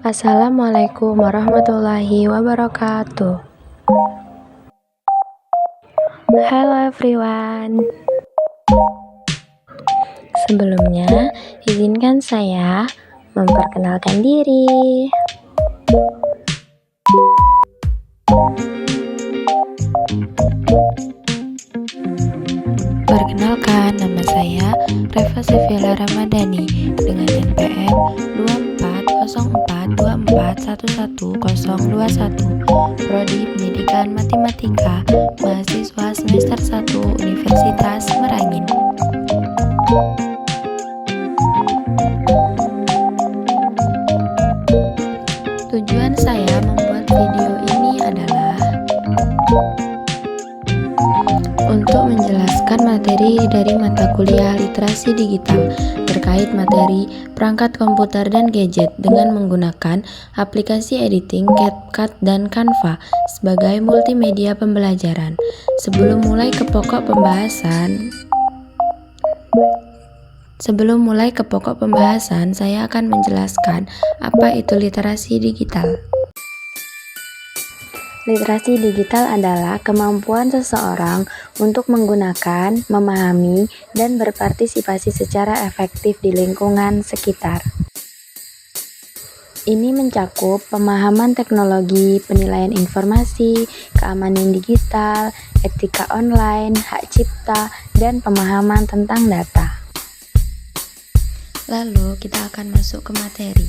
Assalamualaikum warahmatullahi wabarakatuh. Hello everyone. Sebelumnya, izinkan saya memperkenalkan diri. Perkenalkan, nama saya Reva Sevilla Ramadhani dengan NPM 240424111021, Prodi Pendidikan Matematika, mahasiswa semester 1 Universitas Merangin. Tujuan saya membuat video ini adalah untuk menjelaskan materi dari mata kuliah literasi digital terkait materi perangkat komputer dan gadget dengan menggunakan aplikasi editing CapCut dan Canva sebagai multimedia pembelajaran. Sebelum mulai ke pokok pembahasan, saya akan menjelaskan apa itu literasi digital. Literasi digital adalah kemampuan seseorang untuk menggunakan, memahami, dan berpartisipasi secara efektif di lingkungan sekitar. Ini mencakup pemahaman teknologi, penilaian informasi, keamanan digital, etika online, hak cipta, dan pemahaman tentang data. Lalu kita akan masuk ke materi.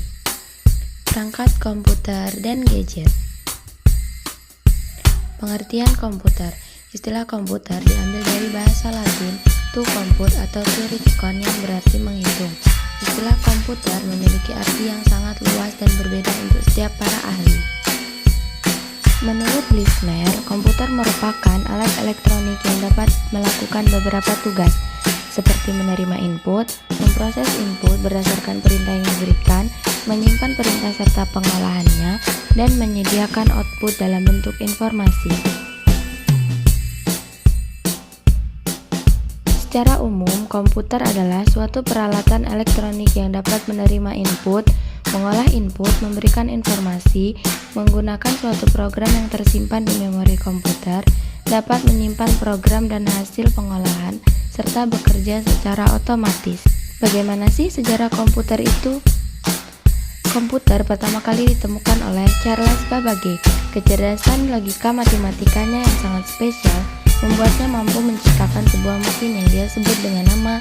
Perangkat komputer dan gadget. Pengertian komputer. Istilah komputer diambil dari bahasa Latin to compute atau to recon yang berarti menghitung. Istilah komputer memiliki arti yang sangat luas dan berbeda untuk setiap para ahli. Menurut Lisner, komputer merupakan alat elektronik yang dapat melakukan beberapa tugas, seperti menerima input, memproses input berdasarkan perintah yang diberikan, menyimpan perintah serta pengolahannya, dan menyediakan output dalam bentuk informasi. Secara umum, komputer adalah suatu peralatan elektronik yang dapat menerima input, mengolah input, memberikan informasi, menggunakan suatu program yang tersimpan di memori komputer, dapat menyimpan program dan hasil pengolahan, serta bekerja secara otomatis. Bagaimana sih sejarah komputer itu? Komputer pertama kali ditemukan oleh Charles Babbage. Kecerdasan logika matematikanya yang sangat spesial membuatnya mampu menciptakan sebuah mesin yang dia sebut dengan nama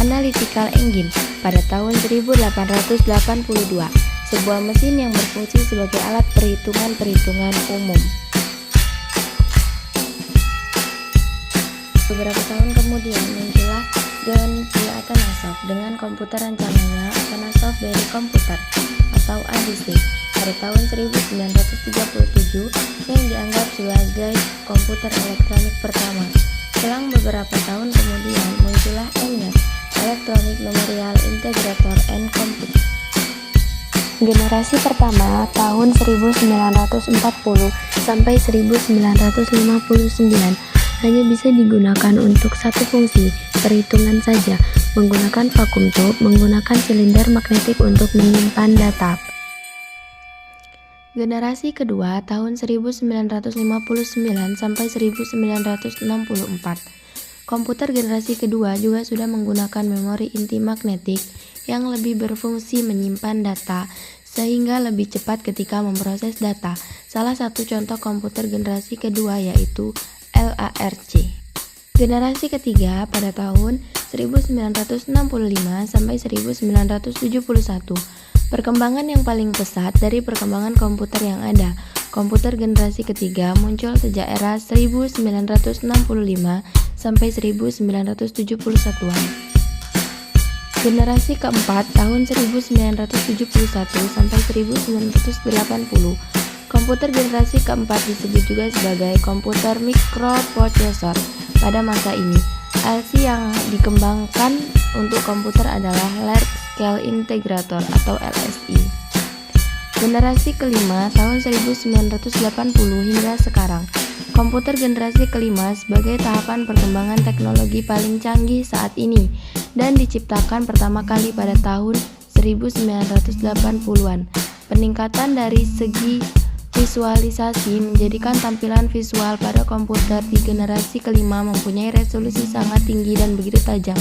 Analytical Engine pada tahun 1882. Sebuah mesin yang berfungsi sebagai alat perhitungan umum. Beberapa tahun kemudian muncullah John P. Atanasoff dengan komputer rancangannya Atanasoff Berry Computer atau ADC pada tahun 1937 yang dianggap sebagai komputer elektronik pertama. Selang beberapa tahun kemudian muncullah ENIAC, Electronic Numerical Integrator and Compute. Generasi pertama tahun 1940 sampai 1959 hanya bisa digunakan untuk satu fungsi, perhitungan saja, menggunakan vacuum tube, menggunakan silinder magnetik untuk menyimpan data. Generasi kedua tahun 1959 sampai 1964. Komputer generasi kedua juga sudah menggunakan memori inti magnetik yang lebih berfungsi menyimpan data sehingga lebih cepat ketika memproses data. Salah satu contoh komputer generasi kedua yaitu LARC. Generasi ketiga pada tahun 1965 sampai 1971. Perkembangan yang paling pesat dari perkembangan komputer yang ada. Komputer generasi ketiga muncul sejak era 1965 sampai 1971-an. Generasi keempat tahun 1971 sampai 1980. Komputer generasi keempat disebut juga sebagai komputer mikroprosesor. Pada masa ini, LC yang dikembangkan untuk komputer adalah Large Scale Integrator atau LSI. Generasi kelima tahun 1980 hingga sekarang. Komputer generasi kelima sebagai tahapan perkembangan teknologi paling canggih saat ini dan diciptakan pertama kali pada tahun 1980-an. Peningkatan dari segi visualisasi menjadikan tampilan visual pada komputer di generasi kelima mempunyai resolusi sangat tinggi dan begitu tajam.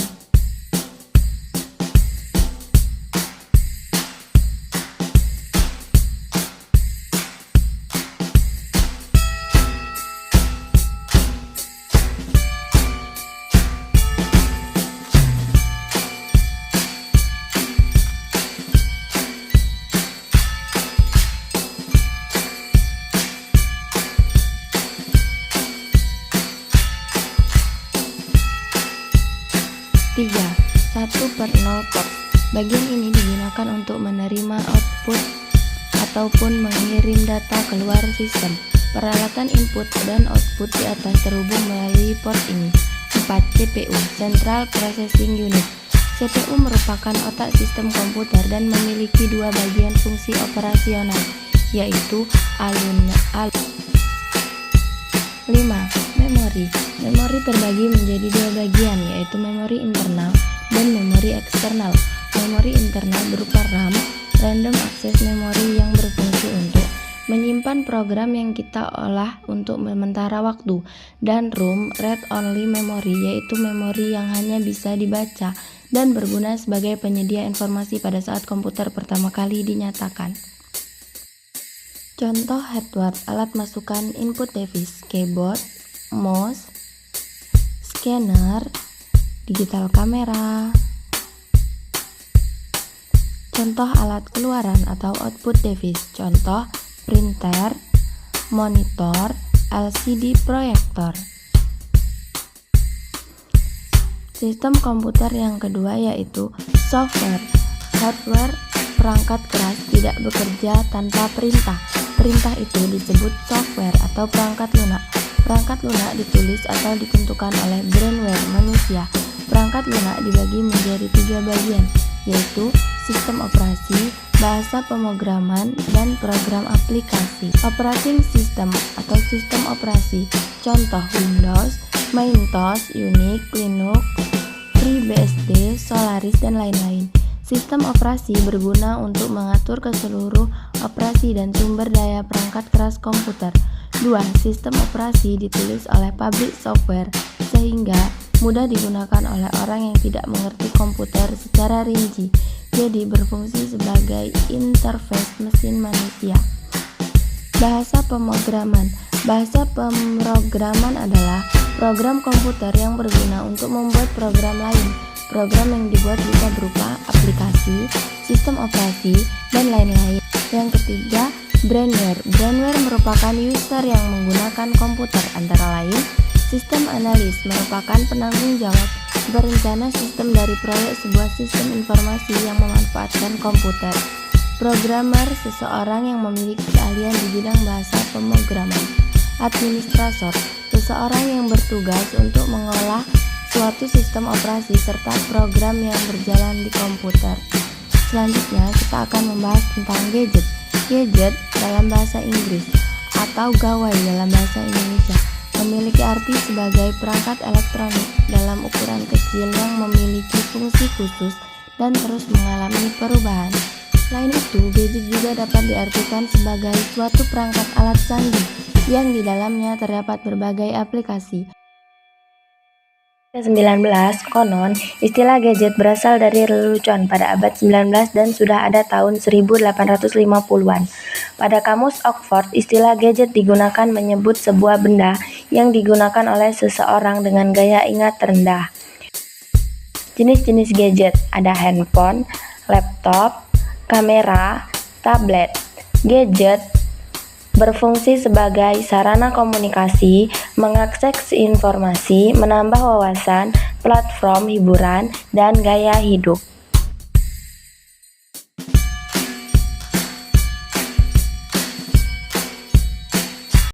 Tiga, 1/0 port. Bagian ini digunakan untuk menerima output ataupun mengirim data keluar sistem. Peralatan input dan output di atas terhubung melalui port ini. 4. CPU, Central Processing Unit. CPU merupakan otak sistem komputer dan memiliki dua bagian fungsi operasional, yaitu alun. 5. Memori. Memori terbagi menjadi dua bagian, yaitu memori internal dan memori eksternal. Memori internal berupa RAM, Random Access Memory, yang berfungsi untuk menyimpan program yang kita olah untuk sementara waktu, dan ROM, Read Only Memory, yaitu memori yang hanya bisa dibaca dan berguna sebagai penyedia informasi pada saat komputer pertama kali dinyatakan. Contoh hardware: alat masukan input device, keyboard, mouse, scanner, digital kamera. Contoh alat keluaran atau output device, contoh printer, monitor, LCD proyektor. Sistem komputer yang kedua yaitu software. Hardware perangkat keras tidak bekerja tanpa perintah. Perintah itu disebut software atau perangkat lunak. Perangkat lunak ditulis atau ditentukan oleh brainware manusia. Perangkat lunak dibagi menjadi tiga bagian, yaitu sistem operasi, bahasa pemrograman, dan program aplikasi. Operating system atau sistem operasi, contoh Windows, Macintosh, Unix, Linux, FreeBSD, Solaris, dan lain-lain. Sistem operasi berguna untuk mengatur keseluruh operasi dan sumber daya perangkat keras komputer. 2. Sistem operasi ditulis oleh pabrik software sehingga mudah digunakan oleh orang yang tidak mengerti komputer secara rinci, jadi berfungsi sebagai interface mesin manusia. Bahasa pemrograman. Bahasa pemrograman adalah program komputer yang berguna untuk membuat program lain. Program yang dibuat bisa berupa aplikasi, sistem operasi, dan lain-lain. Yang ketiga, brainware. Brainware merupakan user yang menggunakan komputer, antara lain sistem analis merupakan penanggung jawab berencana sistem dari proyek sebuah sistem informasi yang memanfaatkan komputer. Programmer, seseorang yang memiliki keahlian di bidang bahasa pemrograman. Administrator, seseorang yang bertugas untuk mengolah suatu sistem operasi serta program yang berjalan di komputer. Selanjutnya kita akan membahas tentang gadget. Gadget dalam bahasa Inggris atau gawai dalam bahasa Indonesia memiliki arti sebagai perangkat elektronik dalam ukuran kecil yang memiliki fungsi khusus dan terus mengalami perubahan. Selain itu, gadget juga dapat diartikan sebagai suatu perangkat alat canggih yang di dalamnya terdapat berbagai aplikasi. 19. Konon, istilah gadget berasal dari lelucon pada abad 19 dan sudah ada tahun 1850-an. Pada kamus Oxford, istilah gadget digunakan menyebut sebuah benda yang digunakan oleh seseorang dengan gaya ingat rendah. Jenis-jenis gadget ada handphone, laptop, kamera, tablet. Gadget berfungsi sebagai sarana komunikasi, mengakses informasi, menambah wawasan, platform hiburan, dan gaya hidup.